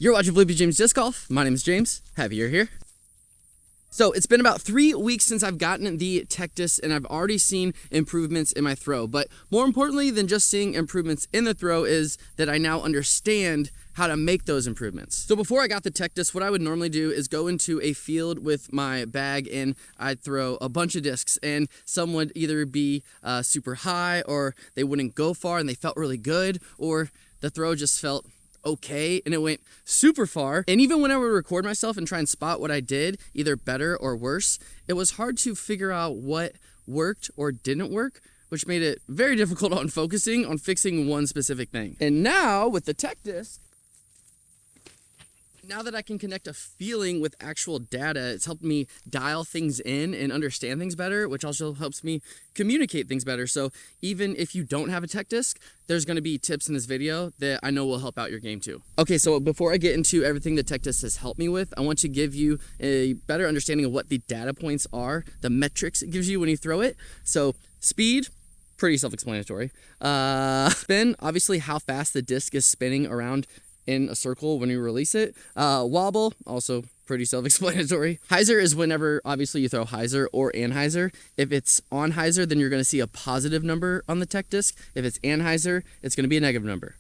You're watching Flippy James Disc Golf. My name is James. Happy you're here. So it's been about 3 weeks since I've gotten the Tech Disc, and I've already seen improvements in my throw. But more importantly than just seeing improvements in the throw is that I now understand how to make those improvements. So before I got the Tech Disc, what I would normally do is go into a field with my bag and I'd throw a bunch of discs, and some would either be super high, or they wouldn't go far and they felt really good, or the throw just felt okay and it went super far. And even when I would record myself and try and spot what I did, either better or worse, it was hard to figure out what worked or didn't work, which made it very difficult on focusing on fixing one specific thing. And now with the Tech Disc, now that I can connect a feeling with actual data, it's helped me dial things in and understand things better, which also helps me communicate things better. So even if you don't have a Tech Disc, there's going to be tips in this video that I know will help out your game too. Okay, so before I get into everything the Tech Disc has helped me with, I want to give you a better understanding of what the data points are, the metrics it gives you when you throw it. So speed, pretty self-explanatory. Spin, obviously how fast the disc is spinning around in a circle when you release it. Wobble, also pretty self-explanatory. Hyzer is whenever, obviously, you throw hyzer or anhyzer. If it's on hyzer, then you're going to see a positive number on the Tech Disc. If it's anhyzer, it's going to be a negative number.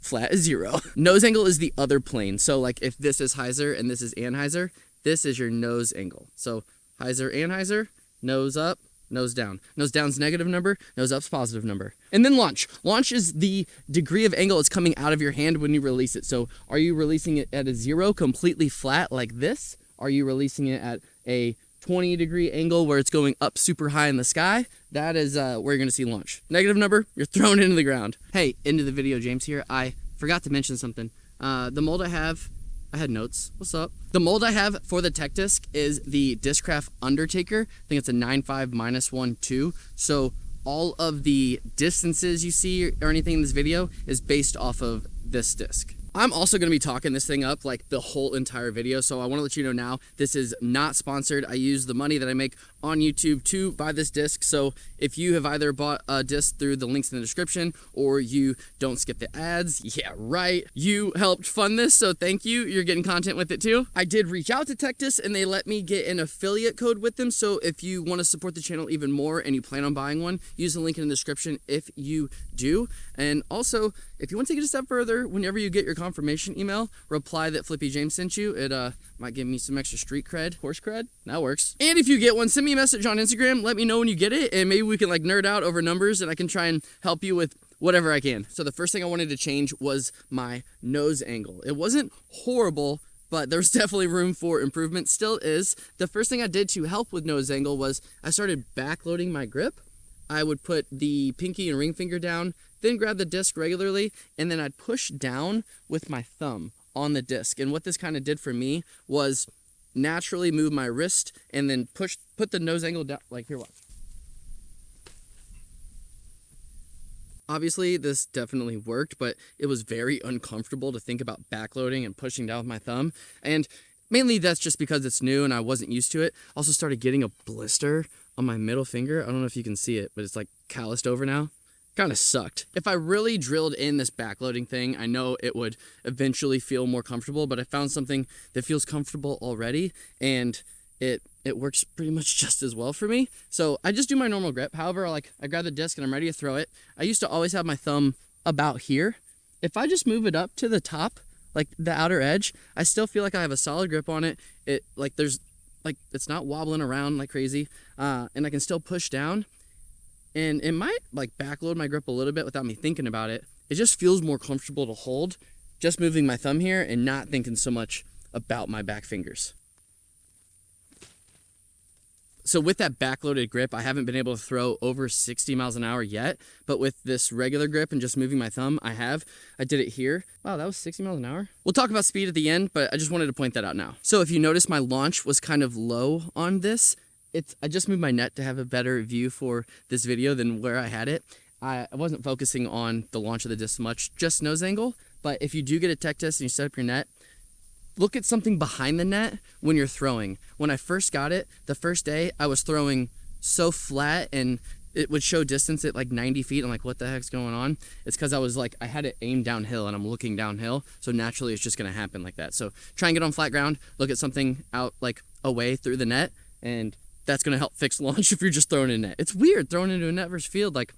Flat is 0. Nose angle is the other plane. So like if this is hyzer and this is anhyzer, this is your nose angle. So hyzer, anhyzer, nose up, nose down. Nose down's negative number, nose up's positive number. And then launch. Launch is the degree of angle it's coming out of your hand when you release it. So are you releasing it at a 0, completely flat like this? Are you releasing it at a 20-degree angle where it's going up super high in the sky? That is where you're going to see launch. Negative number, you're throwing it into the ground. Hey, into the video, James here. I forgot to mention something. The mold I had notes. What's up? The mold I have for the Tech Disc is the Discraft Undertaker. I think it's a 9.5-1.2. So all of the distances you see or anything in this video is based off of this disc. I'm also going to be talking this thing up like the whole entire video, so I want to let you know now, this is not sponsored. I use the money that I make on YouTube to buy this disc, so if you have either bought a disc through the links in the description or you don't skip the ads, yeah, right, you helped fund this, so thank you. You're getting content with it too. I did reach out to Tech Disc and they let me get an affiliate code with them, so if you want to support the channel even more and you plan on buying one, use the link in the description if you do. And also, if you want to take it a step further, whenever you get your confirmation email, reply that Flippy James sent you. It might give me some extra street cred, horse cred. That works. And if you get one, send me a message on Instagram. Let me know when you get it, and maybe we can like nerd out over numbers, and I can try and help you with whatever I can. So the first thing I wanted to change was my nose angle. It wasn't horrible, but there's definitely room for improvement. Still is. The first thing I did to help with nose angle was I started backloading my grip. I would put the pinky and ring finger down, then grab the disc regularly, and then I'd push down with my thumb on the disc. And what this kind of did for me was naturally move my wrist and then put the nose angle down, like here, watch. Obviously, this definitely worked, but it was very uncomfortable to think about backloading and pushing down with my thumb. And mainly that's just because it's new and I wasn't used to it. Also started getting a blister on my middle finger. I don't know if you can see it, but it's like calloused over now. Kind of sucked. If I really drilled in this backloading thing, I know it would eventually feel more comfortable, but I found something that feels comfortable already, and it works pretty much just as well for me. So I just do my normal grip. However, I grab the disc and I'm ready to throw it. I used to always have my thumb about here. If I just move it up to the top, like the outer edge, I still feel like I have a solid grip on it. It's not wobbling around like crazy, and I can still push down. And it might like backload my grip a little bit without me thinking about it. It just feels more comfortable to hold just moving my thumb here and not thinking so much about my back fingers. So with that backloaded grip, I haven't been able to throw over 60 miles an hour yet, but with this regular grip and just moving my thumb, I did it here. Wow, that was 60 miles an hour. We'll talk about speed at the end, but I just wanted to point that out now. So if you notice, my launch was kind of low on this. I just moved my net to have a better view for this video than where I had it. I wasn't focusing on the launch of the disc much, just nose angle. But if you do get a Tech Disc and you set up your net, look at something behind the net when you're throwing. When I first got it, the first day, I was throwing so flat and it would show distance at like 90 feet. I'm like, what the heck's going on? It's because I had it aimed downhill and I'm looking downhill. So naturally it's just going to happen like that. So try and get on flat ground, look at something out like away through the net, and that's going to help fix launch if you're just throwing in a net. It's weird throwing into a net versus field. Like,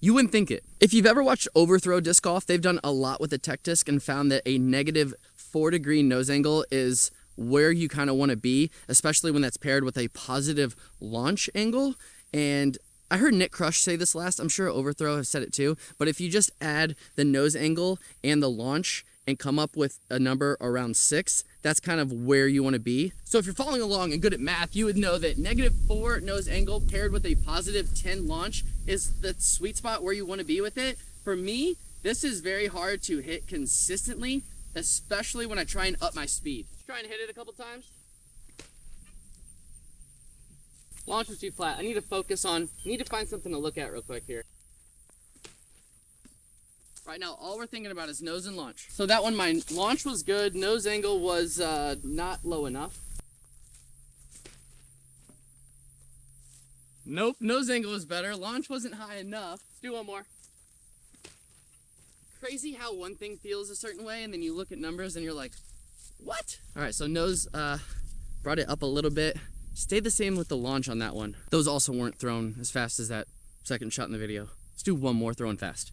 you wouldn't think it. If you've ever watched Overthrow Disc Golf, they've done a lot with the tech disc and found that a -4-degree nose angle is where you kind of want to be, especially when that's paired with a positive launch angle. And I heard Nick Crush say this last, I'm sure Overthrow has said it too, but if you just add the nose angle and the launch and come up with a number around 6, that's kind of where you want to be. So if you're following along and good at math, you would know that -4 nose angle paired with a +10 launch is the sweet spot where you want to be with it. For me, this is very hard to hit consistently, especially when I try and up my speed. Try and hit it a couple times. Launch was too flat. I need to find something to look at real quick here. Right now, all we're thinking about is nose and launch. So that one, my launch was good. Nose angle was not low enough. Nope, nose angle was better. Launch wasn't high enough. Let's do one more. Crazy how one thing feels a certain way and then you look at numbers and you're like, what? All right, so nose brought it up a little bit. Stayed the same with the launch on that one. Those also weren't thrown as fast as that second shot in the video. Let's do one more throwing fast.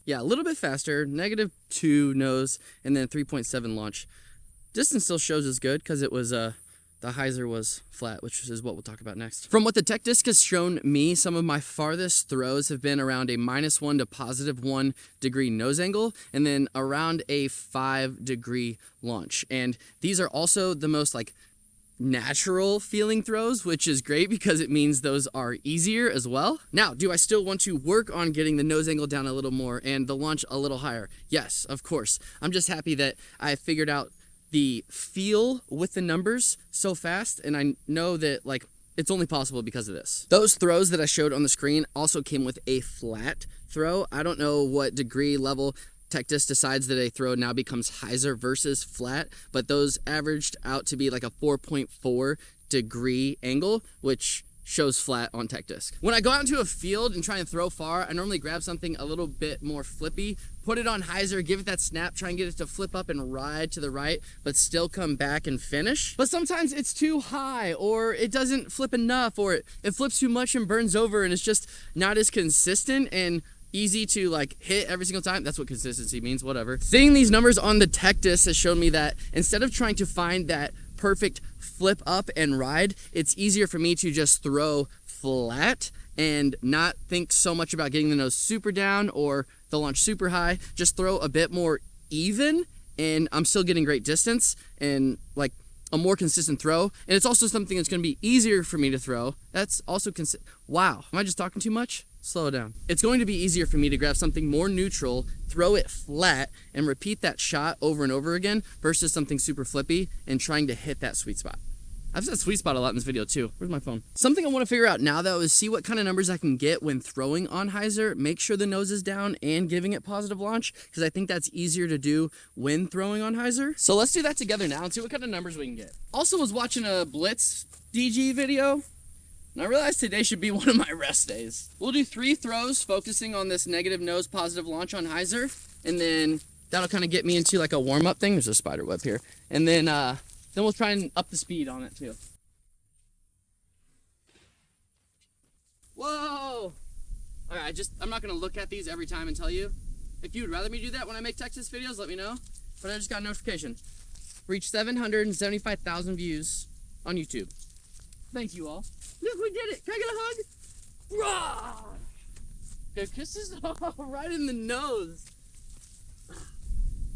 Yeah, a little bit faster, -2 nose, and then 3.7 launch. Distance still shows as good because it was, the hyzer was flat, which is what we'll talk about next. From what the tech disc has shown me, some of my farthest throws have been around a -1 to +1 degree nose angle, and then around a 5-degree launch. And these are also the most like natural feeling throws, which is great because it means those are easier as well. Now, do I still want to work on getting the nose angle down a little more and the launch a little higher? Yes, of course. I'm just happy that I figured out the feel with the numbers so fast, and I know that like it's only possible because of this. Those throws that I showed on the screen also came with a flat throw. I don't know what degree level tech disc decides that a throw now becomes hyzer versus flat, but those averaged out to be like a 4.4 degree angle, which shows flat on tech disc. When I go out into a field and try and throw far, I normally grab something a little bit more flippy, put it on hyzer, give it that snap, try and get it to flip up and ride to the right, but still come back and finish. But sometimes it's too high, or it doesn't flip enough, or it flips too much and burns over, and it's just not as consistent and easy to like hit every single time. That's what consistency means, whatever. Seeing these numbers on the tech disc has shown me that instead of trying to find that perfect flip up and ride, it's easier for me to just throw flat and not think so much about getting the nose super down or the launch super high. Just throw a bit more even and I'm still getting great distance and like a more consistent throw. And it's also something that's going to be easier for me to throw. That's also wow, am I just talking too much? Slow it down. It's going to be easier for me to grab something more neutral, throw it flat, and repeat that shot over and over again versus something super flippy and trying to hit that sweet spot. I've said sweet spot a lot in this video too. Where's my phone? Something I want to figure out now though is see what kind of numbers I can get when throwing on hyzer, make sure the nose is down and giving it positive launch, because I think that's easier to do when throwing on hyzer. So let's do that together now and see what kind of numbers we can get. Also was watching a Blitz DG video, and I realized today should be one of my rest days. We'll do 3 throws focusing on this negative nose, positive launch on hyzer, and then that'll kind of get me into like a warm-up thing. There's a spider web here. And then we'll try and up the speed on it too. Whoa! All right, I'm not gonna look at these every time and tell you. If you would rather me do that when I make Texas videos, let me know. But I just got a notification. Reached 775,000 views on YouTube. Thank you all. Look, we did it. Can I get a hug? Rah! Good kisses right in the nose.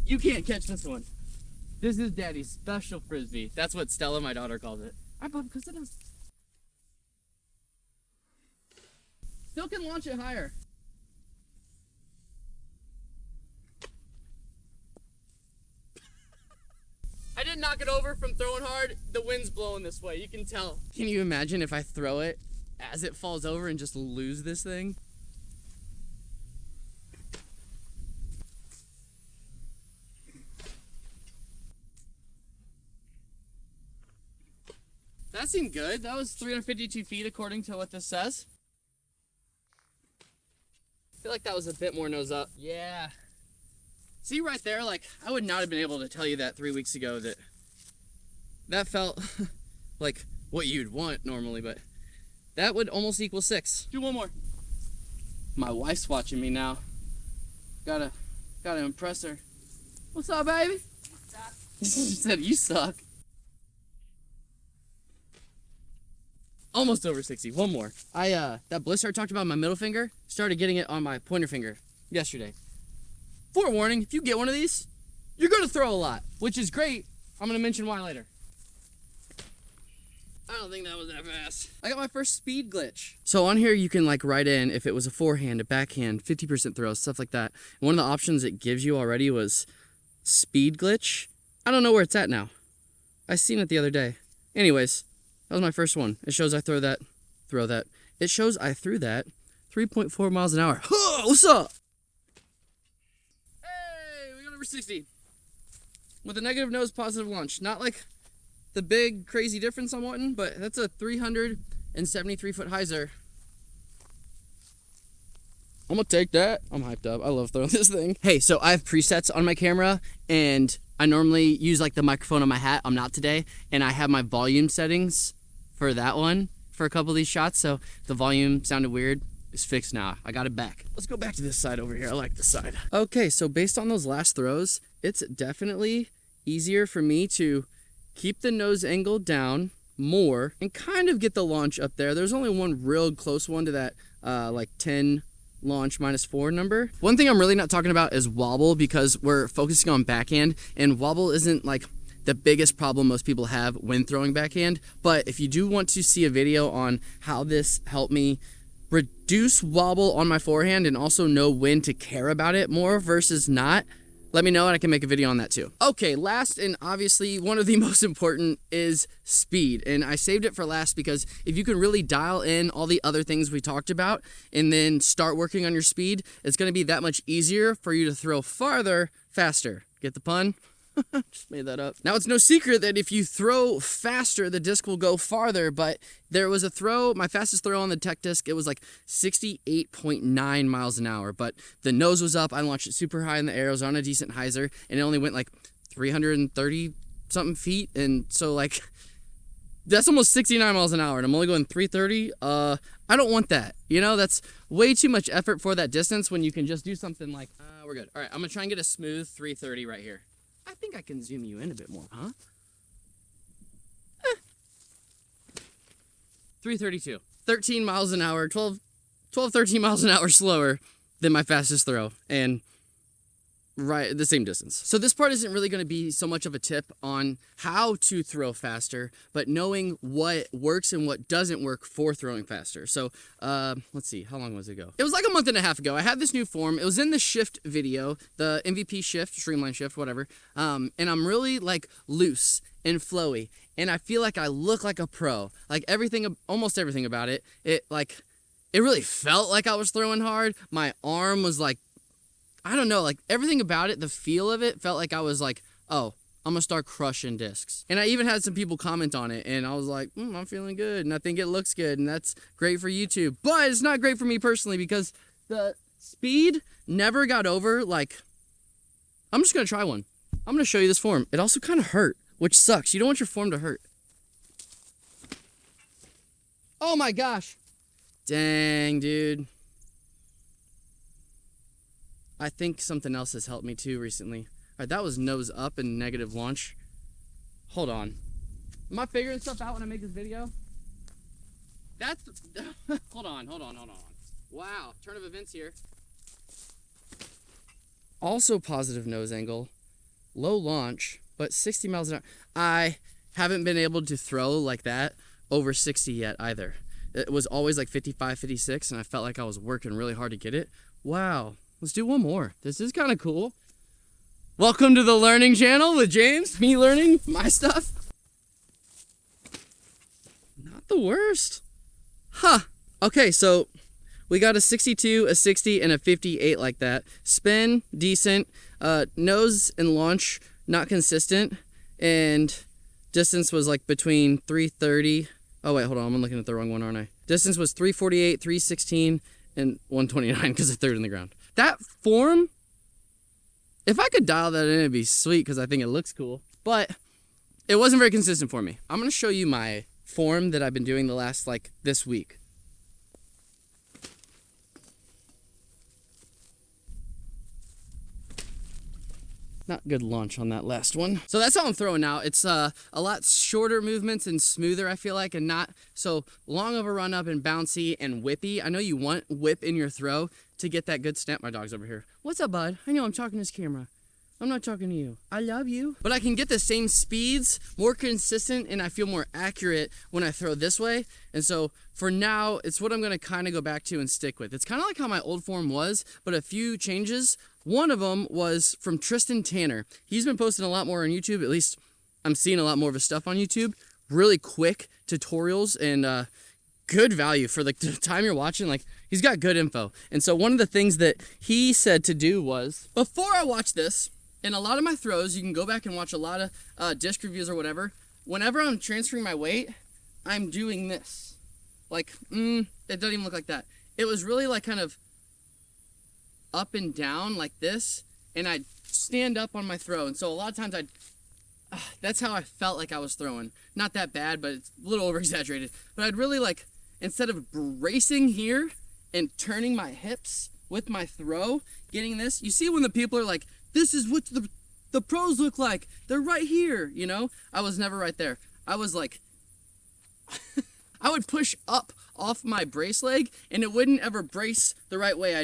You can't catch this one. This is Daddy's special frisbee. That's what Stella, my daughter, calls it. All right, bud, kiss it up. Still can launch it higher. I did knock it over from throwing hard. The wind's blowing this way, you can tell. Can you imagine if I throw it as it falls over and just lose this thing? That seemed good. That was 352 feet according to what this says. I feel like that was a bit more nose up. Yeah. See right there, like, I would not have been able to tell you that 3 weeks ago that felt like what you'd want normally, but that would almost equal 6. Do one more. My wife's watching me now. Gotta impress her. What's up, baby? She said, you suck. Almost over 60. One more. That blister I talked about on my middle finger, started getting it on my pointer finger yesterday. Forewarning, if you get one of these, you're gonna throw a lot, which is great. I'm gonna mention why later. I don't think that was that fast. I got my first speed glitch. So on here, you can like write in if it was a forehand, a backhand, 50% throw, stuff like that. And one of the options it gives you already was speed glitch. I don't know where it's at now. I seen it the other day. Anyways, that was my first one. It shows I throw that. It shows I threw that 3.4 miles an hour. What's up? Hey, we got over 60. With a negative nose, positive launch. Not like the big crazy difference I'm wanting, but that's a 373 foot hyzer. I'm gonna take that. I'm hyped up. I love throwing this thing. Hey, so I have presets on my camera, and I normally use like the microphone on my hat. I'm not today, and I have my volume settings for that one for a couple of these shots, so the volume sounded weird. It's fixed now. I got it back. Let's go back to this side over here. I like this side. Okay, so based on those last throws, it's definitely easier for me to keep the nose angle down more and kind of get the launch up there. There's only one real close one to that like 10 launch -4 number. One thing I'm really not talking about is wobble, because we're focusing on backhand, and wobble isn't like the biggest problem most people have when throwing backhand. But if you do want to see a video on how this helped me reduce wobble on my forehand and also know when to care about it more versus not, let me know and I can make a video on that too. Okay, last and obviously one of the most important is speed. And I saved it for last because if you can really dial in all the other things we talked about and then start working on your speed, it's going to be that much easier for you to throw farther, faster. Get the pun? Just made that up. Now, it's no secret that if you throw faster, the disc will go farther, but there was a throw, my fastest throw on the tech disc, it was like 68.9 miles an hour, but the nose was up. I launched it super high in the air. I was on a decent hyzer, and it only went like 330 something feet, and so like that's almost 69 miles an hour, and I'm only going 330. I don't want that. You know, that's way too much effort for that distance when you can just do something like, we're good. All right, I'm gonna try and get a smooth 330 right here. I think I can zoom you in a bit more, huh? 332. 13 miles an hour, 13 miles an hour slower than my fastest throw, and right the same distance. So this part isn't really going to be so much of a tip on how to throw faster, but knowing what works and what doesn't work for throwing faster. So let's see, how long was it ago? It was like a month and a half ago. I had this new form. It was in the shift video, the MVP shift, streamline shift, whatever. And I'm really like loose and flowy, and I feel like I look like a pro. Like everything, almost everything about it, it really felt like I was throwing hard. My arm was like, I don't know, like everything about it, the feel of it felt like I was like, oh, I'm gonna start crushing discs. And I even had some people comment on it, and I was like, I'm feeling good, and I think it looks good, and that's great for YouTube. But it's not great for me personally, because the speed never got over, like, I'm just gonna try one. I'm gonna show you this form. It also kind of hurt, which sucks. You don't want your form to hurt. Oh my gosh. Dang, dude. I think something else has helped me too recently. All right, that was nose up and negative launch. Hold on. Am I figuring stuff out when I make this video? That's, hold on. Wow, turn of events here. Also positive nose angle, low launch, but 60 miles an hour. I haven't been able to throw like that over 60 yet either. It was always like 55, 56, and I felt like I was working really hard to get it. Wow. Let's do one more. This is kind of cool. Welcome to the learning channel with James. Me learning my stuff. Not the worst. Huh. Okay, so we got a 62, a 60, and a 58 like that. Spin, decent. Nose and launch, not consistent. And Distance was like between 330. Oh wait, hold on, I'm looking at the wrong one, aren't I? Distance was 348, 316, and 129 because I threw it in the ground. That form, if I could dial that in, it'd be sweet because I think it looks cool. But it wasn't very consistent for me. I'm gonna show you my form that I've been doing the last, like, this week. Not good launch on that last one. So that's how I'm throwing now. It's a lot shorter movements and smoother, I feel like, and not so long of a run up and bouncy and whippy. I know you want whip in your throw to get that good snap. My dog's over here. What's up, bud? I know I'm talking to this camera. I'm not talking to you. I love you. But I can get the same speeds, more consistent, and I feel more accurate when I throw this way. And so for now, it's what I'm gonna kind of go back to and stick with. It's kind of like how my old form was, but a few changes. One of them was from Tristan Tanner. He's been posting a lot more on YouTube. At least I'm seeing a lot more of his stuff on YouTube. Really quick tutorials and good value for the time you're watching. Like, he's got good info. And so one of the things that he said to do was, before I watch this, in a lot of my throws, you can go back and watch a lot of disc reviews or whatever. Whenever I'm transferring my weight, I'm doing this. Like, it doesn't even look like that. It was really like kind of up and down like this, and I'd stand up on my throw. And so a lot of times that's how I felt like I was throwing. Not that bad, but it's a little over exaggerated. But I'd really, like, instead of bracing here and turning my hips with my throw, getting this, you see when the people are like, this is what the pros look like. They're right here, you know? I was never right there. I was like, I would push up off my brace leg and it wouldn't ever brace the right way.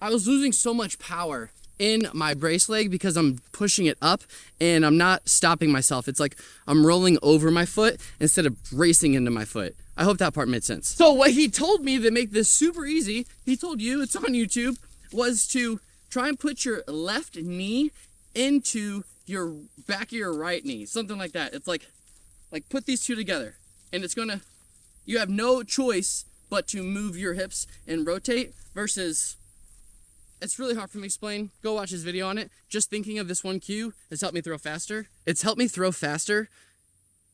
I was losing so much power in my brace leg because I'm pushing it up and I'm not stopping myself. It's like I'm rolling over my foot instead of bracing into my foot. I hope that part made sense. So what he told me to make this super easy, he told you, it's on YouTube, was to try and put your left knee into your back of your right knee, something like that. It's like put these two together, and it's gonna, you have no choice but to move your hips and rotate versus, it's really hard for me to explain. Go watch his video on it. Just thinking of this one cue has helped me throw faster. It's helped me throw faster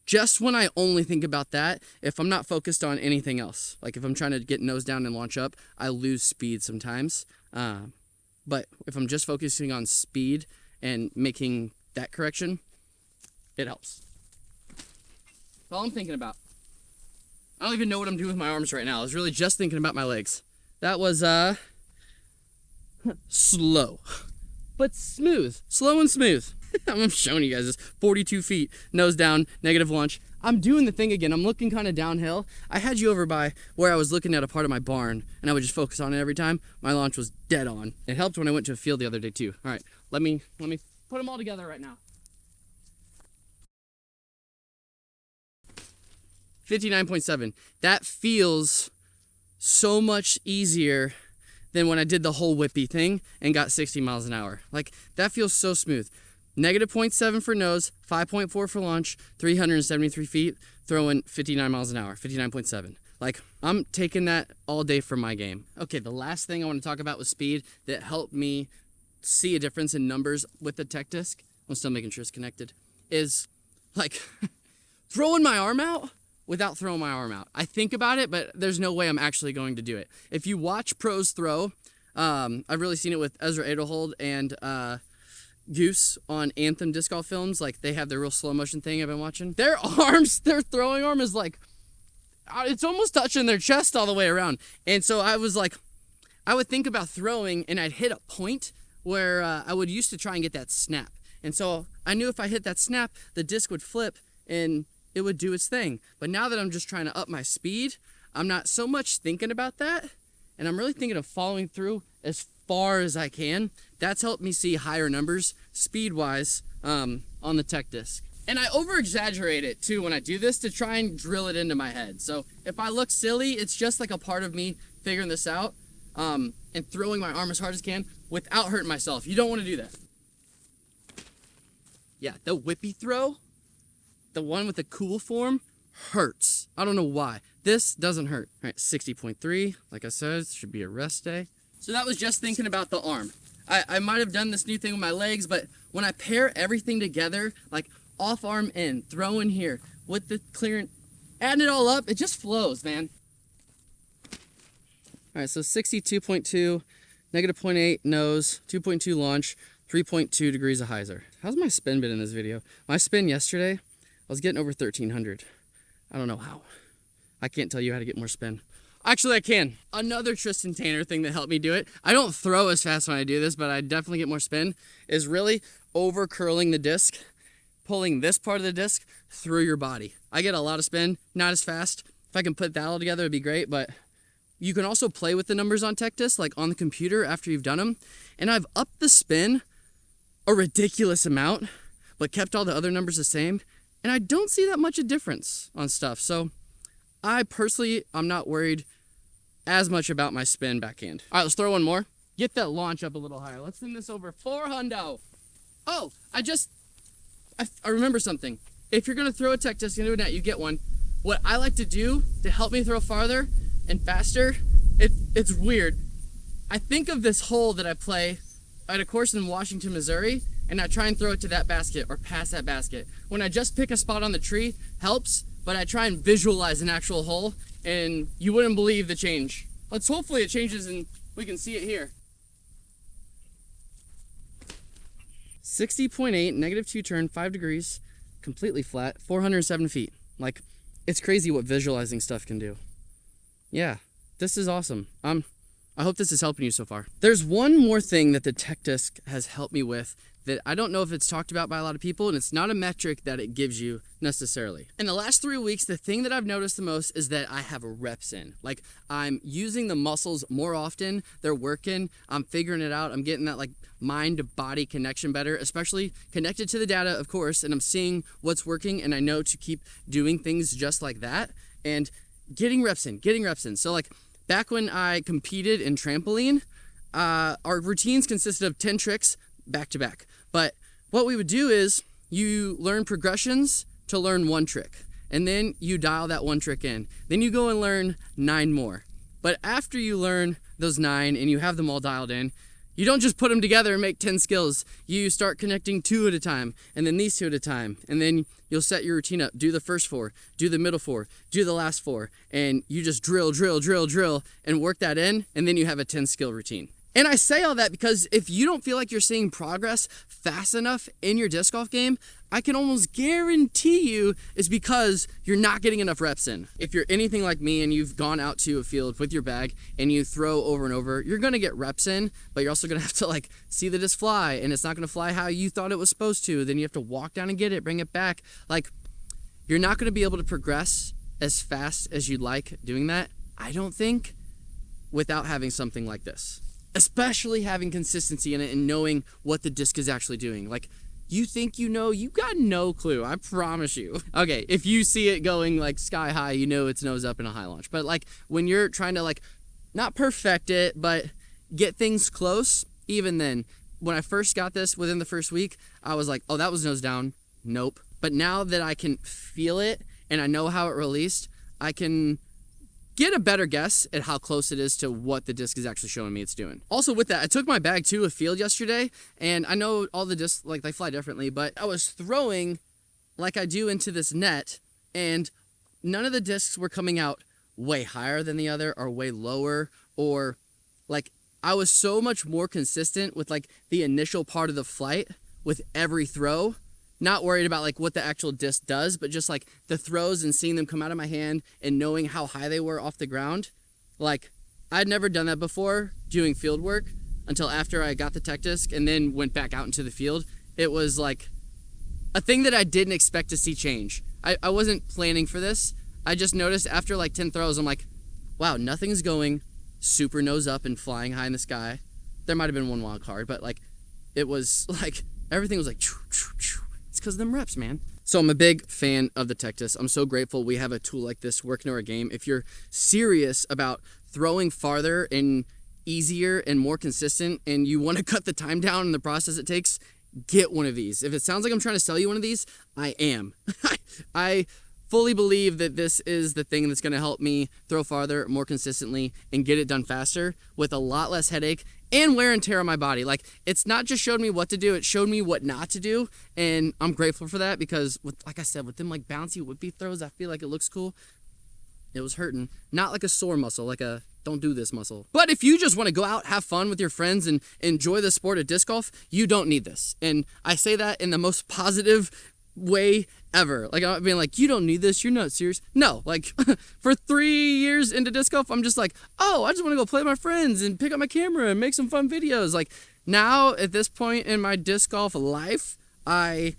just when I only think about that. If I'm not focused on anything else, like if I'm trying to get nose down and launch up, I lose speed sometimes. But if I'm just focusing on speed and making that correction, it helps. That's all I'm thinking about. I don't even know what I'm doing with my arms right now. I was really just thinking about my legs. That was slow, but smooth. Slow and smooth. I'm showing you guys this. 42 feet, nose down, negative launch. I'm doing the thing again. I'm looking kind of downhill. I had you over by where I was looking at a part of my barn, and I would just focus on it every time. My launch was dead on. It helped when I went to a field the other day too. All right, let me put them all together right now. 59.7. That feels so much easier than when I did the whole whippy thing and got 60 miles an hour. Like, that feels so smooth. Negative 0.7 for nose, 5.4 for launch, 373 feet, throwing 59 miles an hour, 59.7. Like, I'm taking that all day for my game. Okay, the last thing I want to talk about with speed that helped me see a difference in numbers with the tech disc, I'm still making sure it's connected, is like throwing my arm out without throwing my arm out. I think about it, but there's no way I'm actually going to do it. If you watch pros throw, I've really seen it with Ezra Adelhold and Goose on Anthem disc golf films. Like, they have their real slow motion thing I've been watching. Their arms, their throwing arm is like, it's almost touching their chest all the way around. And so I was like, I would think about throwing and I'd hit a point where I would used to try and get that snap. And so I knew if I hit that snap, the disc would flip and it would do its thing. But now that I'm just trying to up my speed, I'm not so much thinking about that. And I'm really thinking of following through as far as I can. That's helped me see higher numbers speed-wise on the tech disc. And I over-exaggerate it too when I do this to try and drill it into my head. So if I look silly, it's just like a part of me figuring this out and throwing my arm as hard as I can without hurting myself. You don't want to do that. Yeah, the whippy throw, the one with the cool form, hurts. I don't know why. This doesn't hurt. All right, 60.3. Like I said, it should be a rest day. So that was just thinking about the arm. I might have done this new thing with my legs, but when I pair everything together, like off arm in, throw in here, with the clearance, adding it all up, it just flows, man. All right, so 62.2, negative 0.8 nose, 2.2 launch, 3.2 degrees of hyzer. How's my spin been in this video? My spin yesterday, I was getting over 1,300. I don't know how. I can't tell you how to get more spin. Actually, I can. Another Tristan Tanner thing that helped me do it, I don't throw as fast when I do this, but I definitely get more spin, is really over curling the disc, pulling this part of the disc through your body. I get a lot of spin, not as fast. If I can put that all together, it'd be great, but you can also play with the numbers on TechDisc, like on the computer after you've done them. And I've upped the spin a ridiculous amount, but kept all the other numbers the same. And I don't see that much a difference on stuff. So I personally, I'm not worried as much about my spin backhand. All right, let's throw one more. Get that launch up a little higher. Let's send this over 400. Oh, I remember something. If you're gonna throw a TechDisc into a net, you get one. What I like to do to help me throw farther and faster, it's weird. I think of this hole that I play at a course in Washington, Missouri, and I try and throw it to that basket or past that basket. When I just pick a spot on the tree, helps, but I try and visualize an actual hole, and you wouldn't believe the change. Hopefully it changes and we can see it here. 60.8, negative 2 turn, 5 degrees, completely flat, 407 feet. Like, it's crazy what visualizing stuff can do. Yeah, this is awesome. I hope this is helping you so far. There's one more thing that the TechDisc has helped me with that I don't know if it's talked about by a lot of people, and it's not a metric that it gives you necessarily. In the last 3 weeks, the thing that I've noticed the most is that I have reps in. Like, I'm using the muscles more often, they're working, I'm figuring it out, I'm getting that like mind-to-body connection better, especially connected to the data, of course, and I'm seeing what's working, and I know to keep doing things just like that, and getting reps in. So like, back when I competed in trampoline, our routines consisted of 10 tricks back to back. But what we would do is you learn progressions to learn one trick, and then you dial that one trick in. Then you go and learn 9 more. But after you learn those 9 and you have them all dialed in, you don't just put them together and make 10 skills. You start connecting 2 at a time, and then these 2 at a time. And then you'll set your routine up. Do the first 4, do the middle 4, do the last 4. And you just drill, and work that in, and then you have a 10 skill routine. And I say all that because if you don't feel like you're seeing progress fast enough in your disc golf game, I can almost guarantee you it's because you're not getting enough reps in. If you're anything like me and you've gone out to a field with your bag and you throw over and over, you're gonna get reps in, but you're also gonna have to like see the disc fly, and it's not gonna fly how you thought it was supposed to. Then you have to walk down and get it, bring it back. Like, you're not gonna be able to progress as fast as you'd like doing that, I don't think, without having something like this. Especially having consistency in it and knowing what the disc is actually doing. Like, you think you know, you got no clue, I promise you. Okay, if you see it going like sky high, you know it's nose up in a high launch. But like, when you're trying to like, not perfect it, but get things close, even then, when I first got this within the first week, I was like, oh, that was nose down, nope. But now that I can feel it and I know how it released, I can get a better guess at how close it is to what the disc is actually showing me it's doing. Also with that, I took my bag to a field yesterday, and I know all the discs, like, they fly differently, but I was throwing like I do into this net, and none of the discs were coming out way higher than the other or way lower, or like, I was so much more consistent with like the initial part of the flight with every throw. Not worried about like what the actual disc does, but just like the throws and seeing them come out of my hand and knowing how high they were off the ground. Like, I'd never done that before doing field work until after I got the TechDisc and then went back out into the field. It was like a thing that I didn't expect to see change. I wasn't planning for this. I just noticed after like 10 throws, I'm like, wow, nothing's going super nose up and flying high in the sky. There might have been one wild card, but like, it was like, everything was like, choo, choo, choo. It's because of them reps, man. So I'm a big fan of the TechDisc. I'm so grateful we have a tool like this working our game. If you're serious about throwing farther and easier and more consistent, and you want to cut the time down in the process it takes, get one of these. If it sounds like I'm trying to sell you one of these, I am. I fully believe that this is the thing that's going to help me throw farther more consistently and get it done faster with a lot less headache and wear and tear on my body. Like, it's not just showed me what to do, it showed me what not to do, and I'm grateful for that because, like I said, with them like bouncy whippy throws, I feel like it looks cool. It was hurting. Not like a sore muscle, like a don't do this muscle. But if you just want to go out, have fun with your friends, and enjoy the sport of disc golf, you don't need this. And I say that in the most positive way ever. Like, I'm being like, you don't need this, you're not serious. No, like, for 3 years into disc golf, I'm just like, oh, I just want to go play with my friends and pick up my camera and make some fun videos. Like, now, at this point in my disc golf life, I'm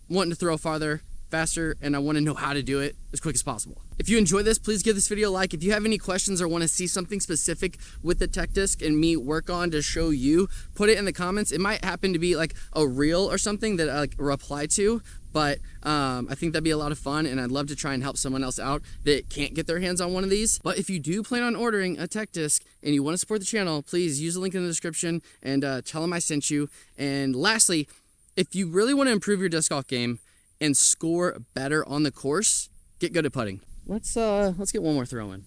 wanting to throw farther, faster, and I want to know how to do it as quick as possible. If you enjoy this, please give this video a like. If you have any questions or want to see something specific with the tech disc and me work on to show you, put it in the comments. It might happen to be like a reel or something that I like reply to, but I think that'd be a lot of fun, and I'd love to try and help someone else out that can't get their hands on one of these. But if you do plan on ordering a tech disc and you want to support the channel, please use the link in the description and tell them I sent you. And lastly, if you really want to improve your disc golf game and score better on the course, get good at putting. Let's get one more throw in.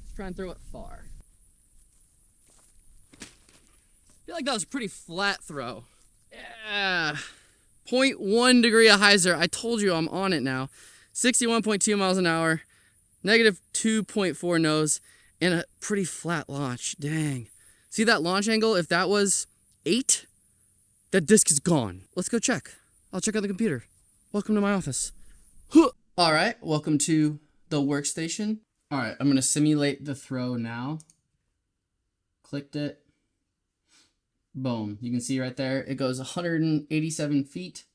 Let's try and throw it far. I feel like that was a pretty flat throw. Yeah. 0.1 degree of hyzer. I told you I'm on it now. 61.2 miles an hour. Negative 2.4 nose. And a pretty flat launch. Dang. See that launch angle? If that was 8, that disc is gone. Let's go check. I'll check on the computer. Welcome to my office. All right, welcome to the workstation. All right, I'm gonna simulate the throw now. Clicked it. Boom, you can see right there, it goes 187 feet.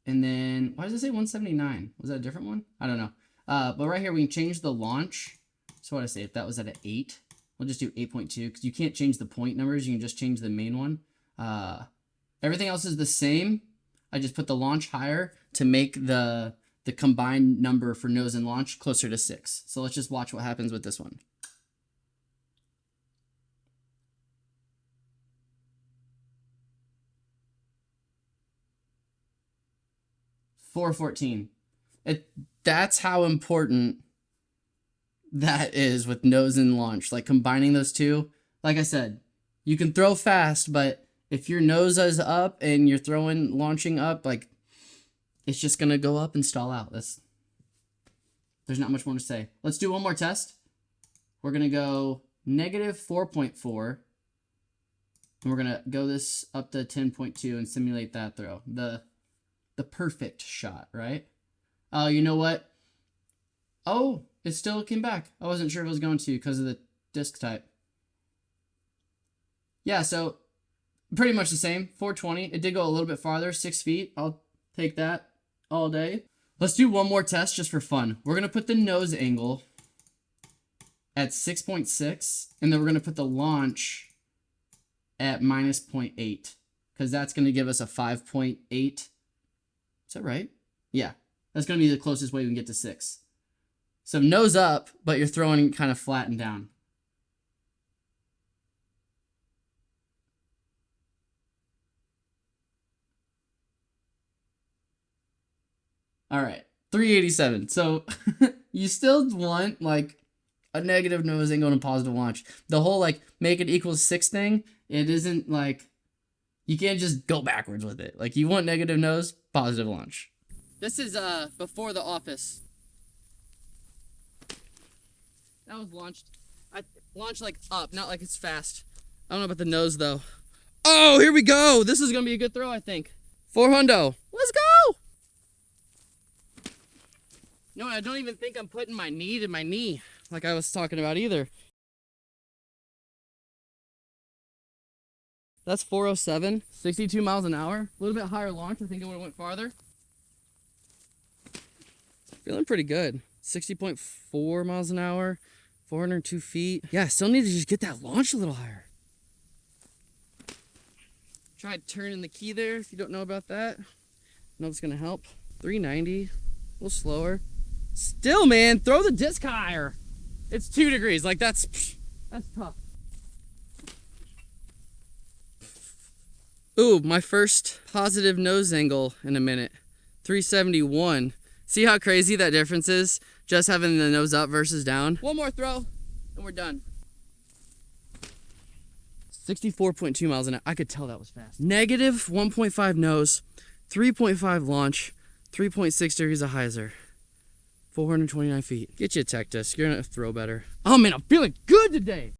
And then, why does it say 179? Was that a different one? I don't know. But right here, we can change the launch. So what I say, if that was at an 8, we'll just do 8.2, because you can't change the point numbers, you can just change the main one. Everything else is the same. I just put the launch higher to make the combined number for nose and launch closer to 6. So let's just watch what happens with this one. .414. That's how important that is with nose and launch. Like, combining those two. Like I said, you can throw fast, but if your nose is up and you're launching up, like, it's just going to go up and stall out. There's not much more to say. Let's do one more test. We're going to go negative 4.4. And we're going to go this up to 10.2 and simulate that throw. The perfect shot, right? Oh, you know what? Oh, it still came back. I wasn't sure if it was going to because of the disc type. Yeah, so pretty much the same. 420. It did go a little bit farther, 6 feet. I'll take that all day. Let's do one more test just for fun. We're going to put the nose angle at 6.6, and then we're going to put the launch at minus 0.8, because that's going to give us a 5.8. Is that right? Yeah, that's going to be the closest way we can get to 6. So nose up, but you're throwing kind of flat and down. All right, 387. So you still want like a negative nose angle and a positive launch. The whole like make it equals 6 thing, it isn't like, you can't just go backwards with it. Like, you want negative nose, positive launch. This is before the office. That was launched. I launched like up, not like it's fast. I don't know about the nose though. Oh, here we go. This is gonna be a good throw, I think. 400. Let's go. No, I don't even think I'm putting my knee to my knee like I was talking about either. That's 407, 62 miles an hour. A little bit higher launch. I think it would have went farther. Feeling pretty good. 60.4 miles an hour, 402 feet. Yeah, I still need to just get that launch a little higher. Try turning the key there if you don't know about that. know it's gonna help. 390, a little slower. Still, man, throw the disc higher. It's 2 degrees, like that's tough. Ooh, my first positive nose angle in a minute. 371. See how crazy that difference is? Just having the nose up versus down. One more throw, and we're done. 64.2 miles an hour. I could tell that was fast. Negative 1.5 nose, 3.5 launch, 3.6 degrees of hyzer, 429 feet. Get you a tech disc. You're gonna throw better. Oh man, I'm feeling good today.